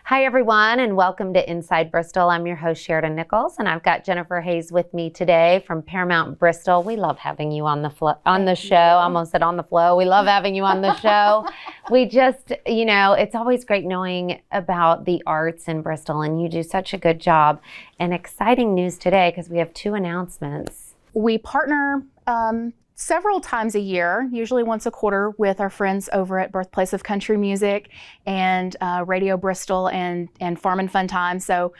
Hi, everyone, and welcome to Inside Bristol. I'm your host, Sheridan Nichols, and I've got Jennifer Hayes with me today from Paramount Bristol. We love having you on the show. Almost said on the flow. We love having you on the show. We just, it's always great knowing about the arts in Bristol, and you do such a good job. And exciting news today because we have two announcements. We partner several times a year, usually once a quarter, with our friends over at Birthplace of Country Music and Radio Bristol and Farm and Fun Time. So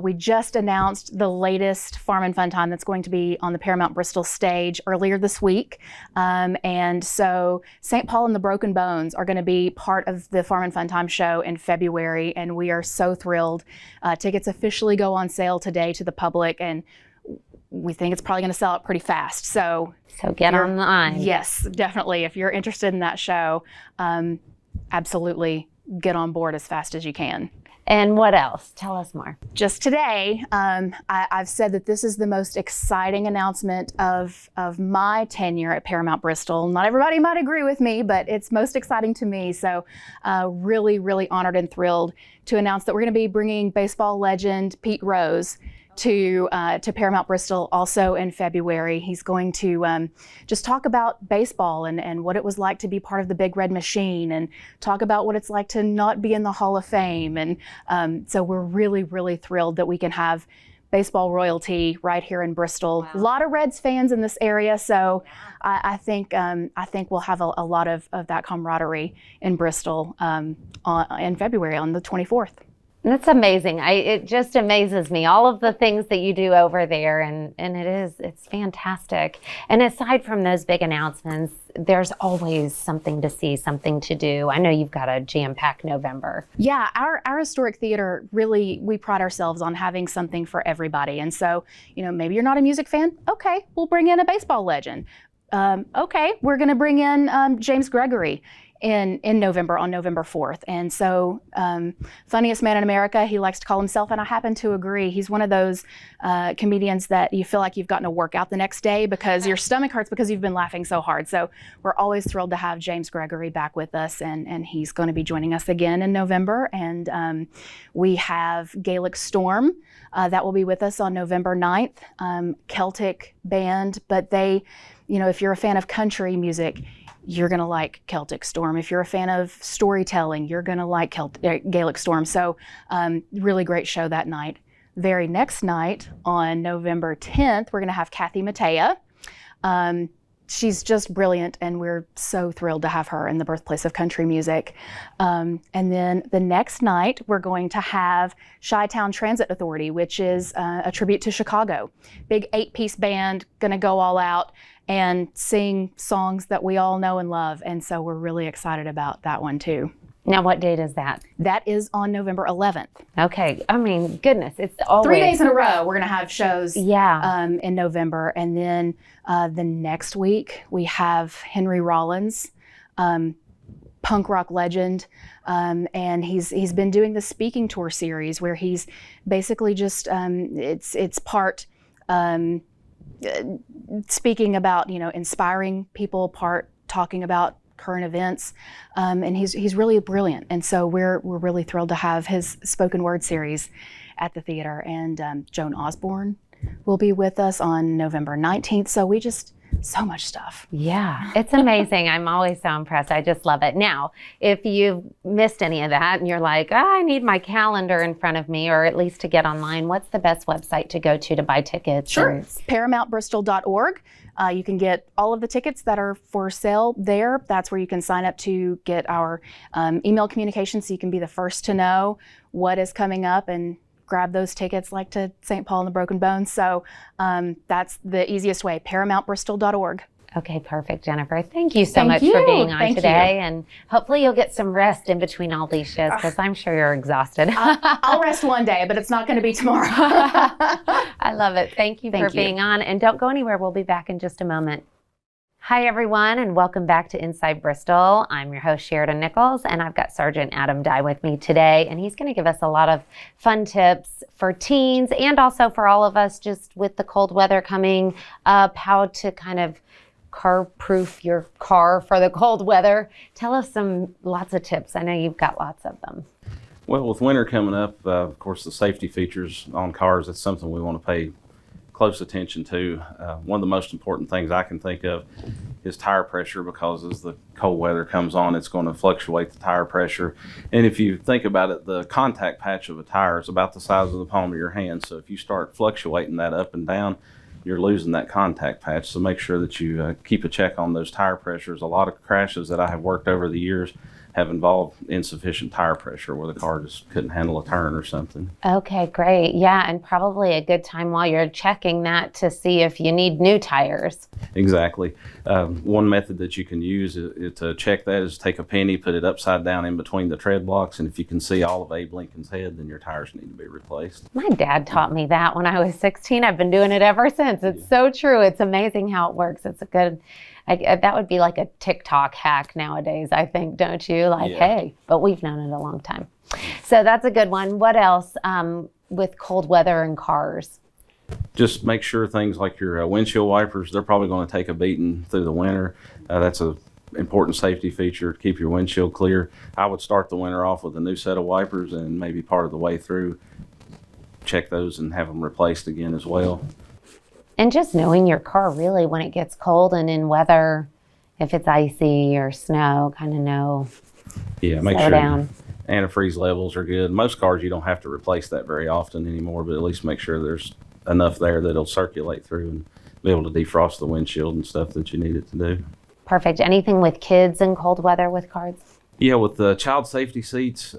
we just announced the latest Farm and Fun Time that's going to be on the Paramount Bristol stage earlier this week. And so St. Paul and the Broken Bones are going to be part of the Farm and Fun Time show in February, and we are so thrilled. Tickets officially go on sale today to the public, and we think it's probably going to sell out pretty fast. So get online. Yes, definitely. If you're interested in that show, absolutely get on board as fast as you can. And what else? Tell us more. Just today, I've said that this is the most exciting announcement of my tenure at Paramount Bristol. Not everybody might agree with me, but it's most exciting to me. So really, really honored and thrilled to announce that we're going to be bringing baseball legend Pete Rose to Paramount Bristol also in February. He's going to just talk about baseball and what it was like to be part of the Big Red Machine, and talk about what it's like to not be in the Hall of Fame. And so we're really, really thrilled that we can have baseball royalty right here in Bristol. Wow. A lot of Reds fans in this area, so I think we'll have a lot of that camaraderie in Bristol in February on the 24th. That's amazing. It just amazes me, all of the things that you do over there, and it's fantastic. And aside from those big announcements, there's always something to see, something to do. I know you've got a jam-packed November. Yeah, our historic theater, really, we pride ourselves on having something for everybody. And so, maybe you're not a music fan. Okay, we'll bring in a baseball legend. Okay, we're going to bring in James Gregory in November, on November 4th. And so funniest man in America, he likes to call himself, and I happen to agree. He's one of those comedians that you feel like you've gotten a workout the next day because your stomach hurts because you've been laughing so hard. So we're always thrilled to have James Gregory back with us, and he's going to be joining us again in November. And we have Gaelic Storm that will be with us on November 9th, Celtic band, but they, if you're a fan of country music, you're going to like Celtic Storm. If you're a fan of storytelling, you're going to like Gaelic Storm. So really great show that night. Very next night, on November 10th, we're going to have Kathy Mattea. She's just brilliant, and we're so thrilled to have her in the Birthplace of Country Music. And then the next night, we're going to have Chi-Town Transit Authority, which is a tribute to Chicago. Big 8-piece band, going to go all out and sing songs that we all know and love. And so we're really excited about that one too. Now, what date is that? That is on November 11th. Okay. I mean, goodness, it's always 3 days in a row. We're going to have shows in November. And then the next week we have Henry Rollins, punk rock legend. And he's been doing the speaking tour series where he's basically just, it's part, speaking about, inspiring people, part talking about current events, and he's really brilliant. And so we're really thrilled to have his spoken word series at the theater. And Joan Osborne will be with us on November 19th. So we just, so much stuff. Yeah, it's amazing. I'm always so impressed. I just love it. Now, if you've missed any of that and you're like, I need my calendar in front of me, or at least to get online, what's the best website to go to buy tickets? Sure, it's ParamountBristol.org. You can get all of the tickets that are for sale there. That's where you can sign up to get our email communication, so you can be the first to know what is coming up and grab those tickets, like to St. Paul and the Broken Bones. So that's the easiest way, ParamountBristol.org. Okay, perfect, Jennifer. Thank you so much for being on today. And hopefully you'll get some rest in between all these shows, because I'm sure you're exhausted. I'll rest one day, but it's not going to be tomorrow. I love it. Thank you for being on. And don't go anywhere. We'll be back in just a moment. Hi, everyone, and welcome back to Inside Bristol. I'm your host, Sheridan Nichols, and I've got Sergeant Adam Dye with me today, and he's going to give us a lot of fun tips for teens and also for all of us, just with the cold weather coming up, how to kind of car-proof your car for the cold weather. Tell us lots of tips. I know you've got lots of them. Well, with winter coming up, of course, the safety features on cars, that's something we want to pay close attention to. One of the most important things I can think of is tire pressure, because as the cold weather comes on, it's going to fluctuate the tire pressure. And if you think about it, the contact patch of a tire is about the size of the palm of your hand. So if you start fluctuating that up and down, you're losing that contact patch. So make sure that you keep a check on those tire pressures. A lot of crashes that I have worked over the years have involved insufficient tire pressure, where the car just couldn't handle a turn or something. Okay, great. Yeah, and probably a good time while you're checking that to see if you need new tires. Exactly. One method that you can use to check that is take a penny, put it upside down in between the tread blocks, and if you can see all of Abe Lincoln's head, then your tires need to be replaced. My dad taught me that when I was 16. I've been doing it ever since. It's so true. It's amazing how it works. It's a good, that would be like a TikTok hack nowadays, I think, don't you? Like, hey, but we've known it a long time. So that's a good one. What else with cold weather and cars? Just make sure things like your windshield wipers, they're probably going to take a beating through the winter. That's an important safety feature to keep your windshield clear. I would start the winter off with a new set of wipers, and maybe part of the way through, check those and have them replaced again as well. And just knowing your car really when it gets cold and in weather, if it's icy or snow, kind of know. Yeah, make slow sure down. Antifreeze levels are good. Most cars you don't have to replace that very often anymore, but at least make sure there's enough there that it'll circulate through and be able to defrost the windshield and stuff that you need it to do. Perfect. Anything with kids in cold weather with cars? Yeah, with the child safety seats,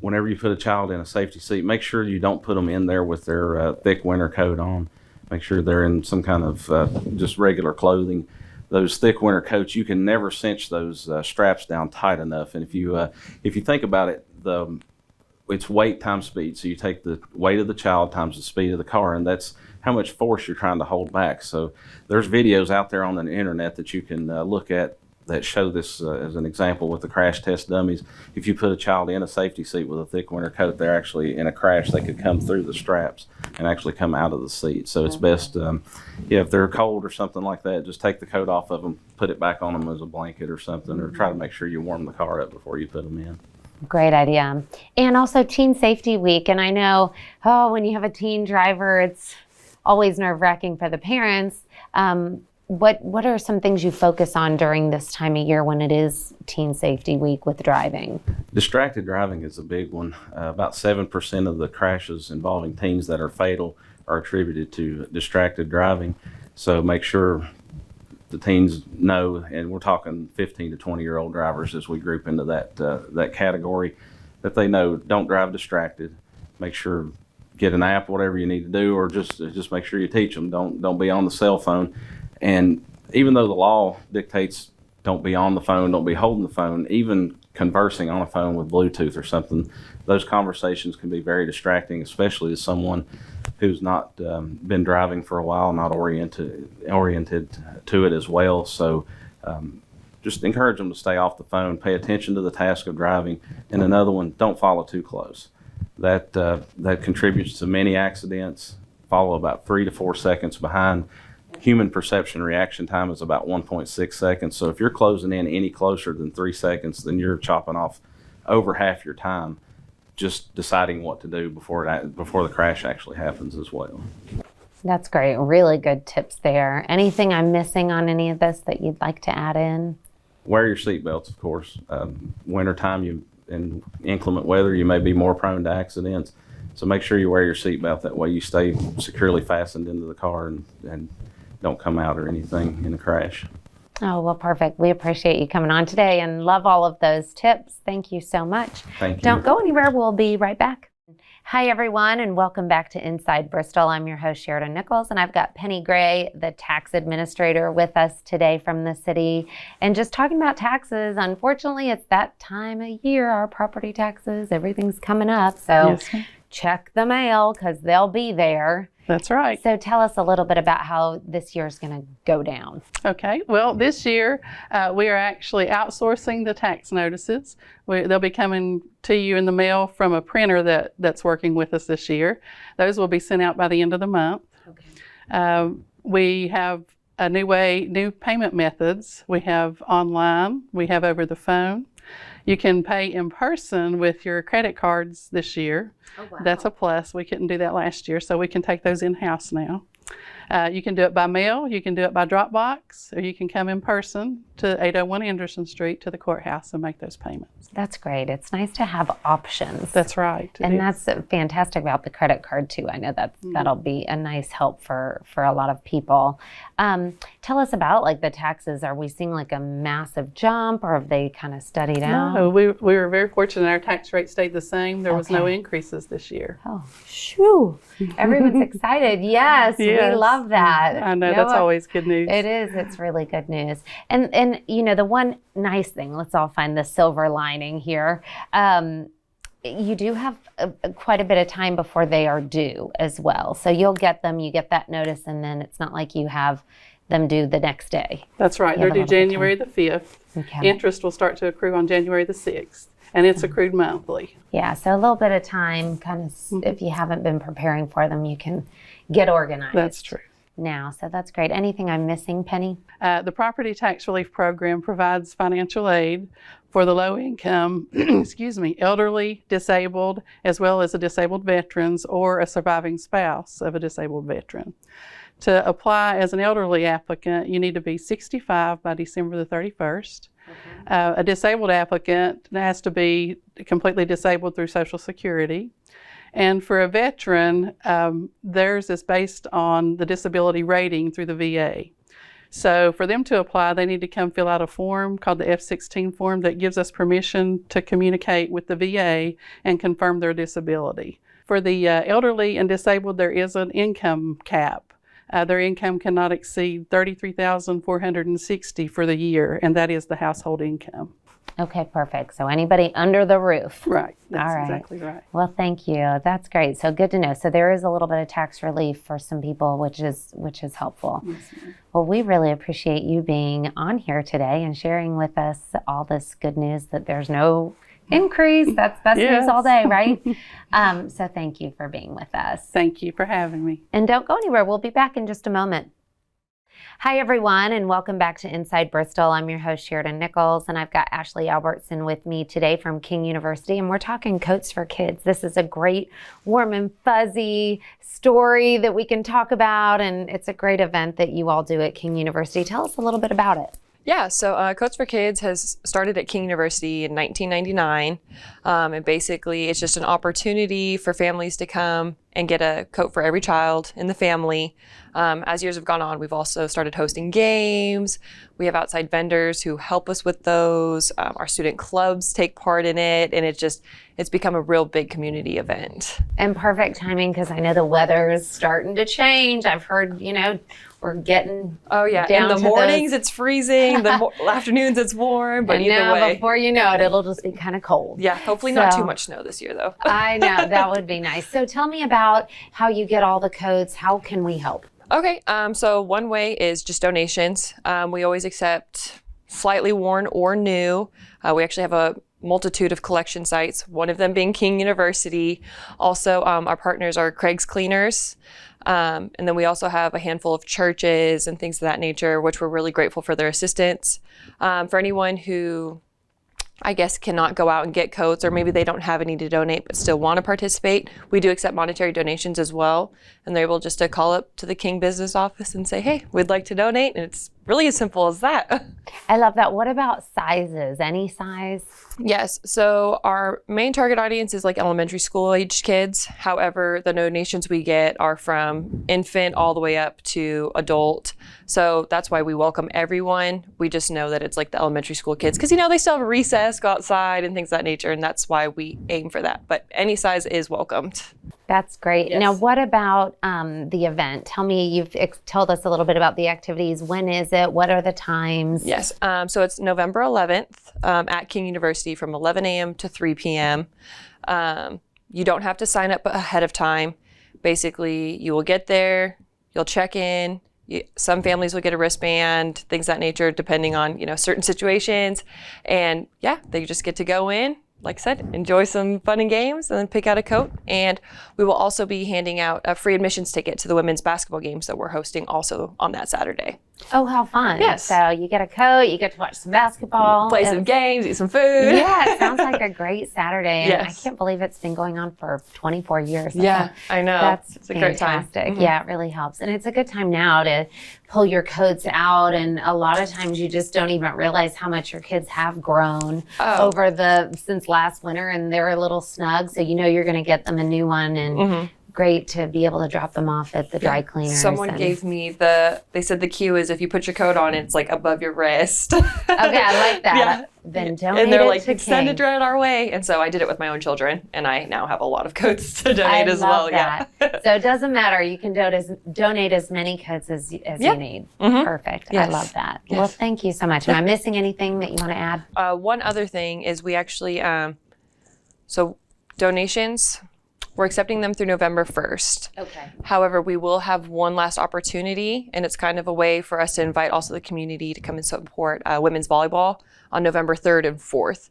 whenever you put a child in a safety seat, make sure you don't put them in there with their thick winter coat on. Make sure they're in some kind of just regular clothing. Those thick winter coats, you can never cinch those straps down tight enough. And if you think about it, it's weight times speed. So you take the weight of the child times the speed of the car, and that's how much force you're trying to hold back. So there's videos out there on the internet that you can look at that show this as an example with the crash test dummies. If you put a child in a safety seat with a thick winter coat, they're actually in a crash, they could come through the straps and actually come out of the seat. So it's best, if they're cold or something like that, just take the coat off of them, put it back on them as a blanket or something, or try to make sure you warm the car up before you put them in. Great idea. And also Teen Safety Week. And I know, when you have a teen driver, it's always nerve-wracking for the parents. What are some things you focus on during this time of year when it is Teen Safety Week with driving? Distracted driving is a big one. About 7% of the crashes involving teens that are fatal are attributed to distracted driving. So make sure the teens know, and we're talking 15 to 20-year-old drivers as we group into that category, that they know don't drive distracted. Make sure, get an app, whatever you need to do, or just make sure you teach them. Don't be on the cell phone. And even though the law dictates don't be on the phone, don't be holding the phone, even conversing on a phone with Bluetooth or something, those conversations can be very distracting, especially to someone who's not been driving for a while, not oriented to it as well. So just encourage them to stay off the phone, pay attention to the task of driving. And another one, don't follow too close. That contributes to many accidents. Follow about 3 to 4 seconds behind. Human perception reaction time is about 1.6 seconds. So if you're closing in any closer than 3 seconds, then you're chopping off over half your time just deciding what to do before the crash actually happens as well. That's great. Really good tips there. Anything I'm missing on any of this that you'd like to add in? Wear your seatbelts, of course. Wintertime, in inclement weather, you may be more prone to accidents. So make sure you wear your seatbelt. That way you stay securely fastened into the car and don't come out or anything in a crash. Oh, well, perfect. We appreciate you coming on today and love all of those tips. Thank you so much. Thank you. Don't go anywhere. We'll be right back. Hi, everyone, and welcome back to Inside Bristol. I'm your host, Sheridan Nichols, and I've got Penny Gray, the tax administrator, with us today from the city. And just talking about taxes, unfortunately, it's that time of year, our property taxes, everything's coming up. So check the mail because they'll be there. That's right. So tell us a little bit about how this year's going to go down. Okay. Well, this year we are actually outsourcing the tax notices. They'll be coming to you in the mail from a printer that's working with us this year. Those will be sent out by the end of the month. Okay. We have a new payment methods. We have online, we have over the phone. You can pay in person with your credit cards this year. Oh, wow. That's a plus. We couldn't do that last year, so we can take those in-house now. You can do it by mail, you can do it by Dropbox, or you can come in person to 801 Anderson Street to the courthouse and make those payments. That's great. It's nice to have options. That's right. And that's fantastic about the credit card too. I know that'll be a nice help for a lot of people. Tell us about like the taxes. Are we seeing like a massive jump, or have they kind of steadied out? No, we were very fortunate. Our tax rate stayed the same. There was no increases this year. Oh, shoo. Everyone's excited. Yes, Yes. we love that. I know, that's always good news. It is. It's really good news. And you know, the one nice thing, let's all find the silver lining here. You do have quite a bit of time before they are due as well. So you'll get them, you get that notice, and then it's not like you have them due the next day. That's right. They're due January the 5th. Okay. Interest will start to accrue on January the 6th, and it's accrued monthly. Yeah, so a little bit of time, kind of, if you haven't been preparing for them, you can get organized. That's true. Now, so that's great. Anything I'm missing, Penny? The Property Tax Relief Program provides financial aid for the low income, elderly, disabled, as well as the disabled veterans or a surviving spouse of a disabled veteran. To apply as an elderly applicant, you need to be 65 by December the 31st. Okay. A disabled applicant has to be completely disabled through Social Security. And for a veteran, theirs is based on the disability rating through the VA. So for them to apply, they need to come fill out a form called the F-16 form that gives us permission to communicate with the VA and confirm their disability. For the elderly and disabled, there is an income cap. Their income cannot exceed $33,460 for the year, and that is the household income. Okay, perfect. So anybody under the roof. Right. That's All right. exactly right. Well, thank you. That's great. So good to know. So there is a little bit of tax relief for some people, which is helpful. Yes, ma'am. Well, we really appreciate you being on here today and sharing with us all this good news that there's no increase. That's best news all day, right? So thank you for being with us. Thank you for having me. And don't go anywhere. We'll be back in just a moment. Hi, everyone, and welcome back to Inside Bristol. I'm your host, Sheridan Nichols, and I've got Ashley Albertson with me today from King University, and we're talking Coats for Kids. This is a great, warm and fuzzy story that we can talk about, and it's a great event that you all do at King University. Tell us a little bit about it. Yeah, so Coats for Kids has started at King University in 1999, and basically it's just an opportunity for families to come and get a coat for every child in the family. As years have gone on, we've also started hosting games. We have outside vendors who help us with those. Our student clubs take part in it, and it's become a real big community event. And perfect timing, because I know the weather is starting to change. I've heard, we're getting in the mornings it's freezing, the afternoons it's warm, but and either now, way. before you know it, it'll just be kind of cold. Yeah, hopefully not too much snow this year though. I know, that would be nice. So tell me about how you get all the coats. How can we help? Okay, so one way is just donations. We always accept slightly worn or new. We actually have a multitude of collection sites, one of them being King University. Also, our partners are Craig's Cleaners. And then we also have a handful of churches and things of that nature, which we're really grateful for their assistance. For anyone who, I guess, cannot go out and get coats, or maybe they don't have any to donate but still want to participate, we do accept monetary donations as well. And they're able just to call up to the King business office and say, hey, we'd like to donate. And it's really as simple as that. I love that. What about sizes? Any size? Yes. So our main target audience is like elementary school aged kids. However, the donations we get are from infant all the way up to adult. So that's why we welcome everyone. We just know that it's like the elementary school kids because, they still have a recess, go outside and things of that nature. And that's why we aim for that. But any size is welcomed. That's great. Yes. Now, what about the event? Tell me, you've told us a little bit about the activities. When is it? What are the times? Yes. So it's November 11th at King University from 11 a.m. to 3 p.m. You don't have to sign up ahead of time. Basically, you will get there, you'll check in. Some families will get a wristband, things of that nature, depending on, certain situations. And they just get to go in. Like I said, enjoy some fun and games and then pick out a coat. And we will also be handing out a free admissions ticket to the women's basketball games that we're hosting also on that Saturday. Oh, how fun. Yes. So you get a coat, you get to watch some basketball. Play some games, eat some food. Yeah, it sounds like a great Saturday. And Yes. I can't believe it's been going on for 24 years. Yeah, I know. That's It's a great time. fantastic. Yeah, it really helps. And it's a good time now to pull your coats out. And a lot of times you just don't even realize how much your kids have grown over since last winter, and they're a little snug. So you know you're going to get them a new one, and great to be able to drop them off at the dry cleaners. Someone gave me they said the cue is if you put your coat on, it's like above your wrist. Okay, I like that. Yeah. Then donate And they're it like, to send King. it our way. And so I did it with my own children, and I now have a lot of coats to donate I as love well. that. Yeah. So it doesn't matter. You can donate as many coats as you need. Perfect. I Yes. love that. Yes. Well, thank you so much. Am I missing anything that you want to add? One other thing is we actually, so donations, we're accepting them through November 1st. Okay. However, we will have one last opportunity, and it's kind of a way for us to invite also the community to come and support women's volleyball on November 3rd and 4th.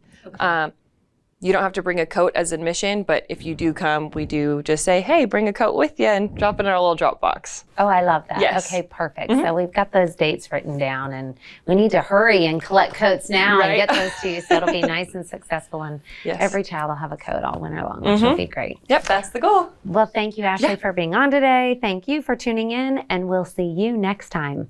You don't have to bring a coat as admission, but if you do come, we do just say, hey, bring a coat with you and drop it in our little drop box. Oh, I love that. Yes. Okay, perfect. So we've got those dates written down, and we need to hurry and collect coats now and Right. get those to you, so it'll be nice and successful. And Yes. every child will have a coat all winter long, which will be great. Yep, that's the goal. Well, thank you, Ashley, for being on today. Thank you for tuning in, and we'll see you next time.